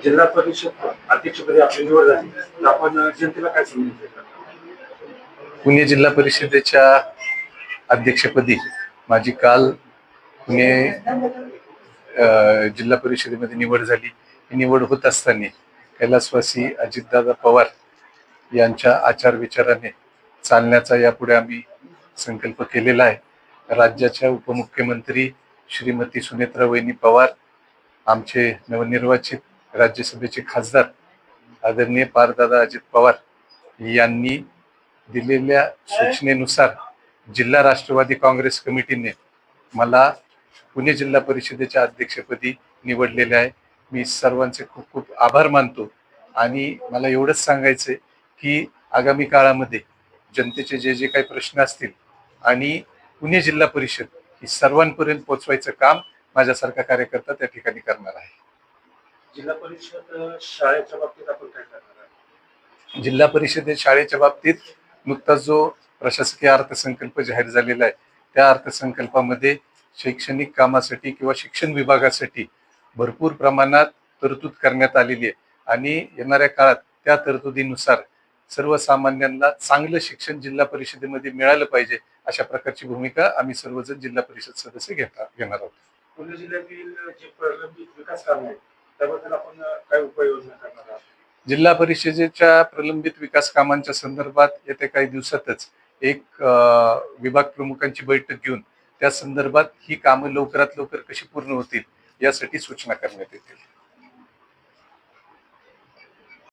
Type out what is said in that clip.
जिल्हा परिषद अध्यक्षपदी आपली निवड झाली तर आपण जनतेला काय संदेश देणार? पुणे जिल्हा परिषदेच्या अध्यक्षपदी माझी काल पुणे जिल्हा परिषदेमध्ये निवड झाली. ही निवड होत असताना कैलासवासी अजितदादा पवार यांच्या आचार विचाराने चालण्याचा यापुढे आम्ही संकल्प केलेला आहे. राज्याच्या उपमुख्यमंत्री श्रीमती सुनेत्रा वहिनी पवार, आमचे नवनिर्वाचित राज्यसभेचे खासदार आदरणीय पारदादा अजित पवार यांनी दिलेल्या सूचनेनुसार जिल्हा राष्ट्रवादी काँग्रेस कमिटीने मला पुणे जिल्हा परिषदेच्या अध्यक्षपदी निवडलेले आहे. मी सर्वांचे खूप खूप आभार मानतो आणि मला एवढंच सांगायचं आहे की आगामी काळामध्ये जनतेचे जे जे काही प्रश्न असतील आणि पुणे जिल्हा परिषद ही सर्वांपर्यंत पोहोचवायचं काम माझ्यासारखा कार्यकर्ता त्या ठिकाणी करणार आहे. जिल्हा परिषद शाळेच्या बाबतीत आपण काय करणार आहे? जिल्हा परिषदेत शाळेच्या बाबतीत नुकताच जो प्रशासकीय अर्थसंकल्प जाहीर झालेला आहे त्या अर्थसंकल्पामध्ये शैक्षणिक कामासाठी किंवा शिक्षण विभागासाठी भरपूर प्रमाणात तरतूद करण्यात आलेली आहे आणि येणाऱ्या काळात त्या तरतुदीनुसार सर्वसामान्यांना चांगलं शिक्षण जिल्हा परिषदेमध्ये मिळालं पाहिजे अशा प्रकारची भूमिका आम्ही सर्वजण जिल्हा परिषद सदस्य घेणार आहोत. पुणे जिल्ह्यातील जे प्रलंबित विकास काम आहे त्याबद्दल आपण काय उपाययोजना करणार आहात? जिल्हा परिषदेच्या प्रलंबित विकास कामांच्या संदर्भात येत्या काही दिवसातच एक विभाग प्रमुखांची बैठक घेऊन त्या संदर्भात ही कामं लवकरात लवकर कशी पूर्ण होतील यासाठी सूचना करण्यात येतील.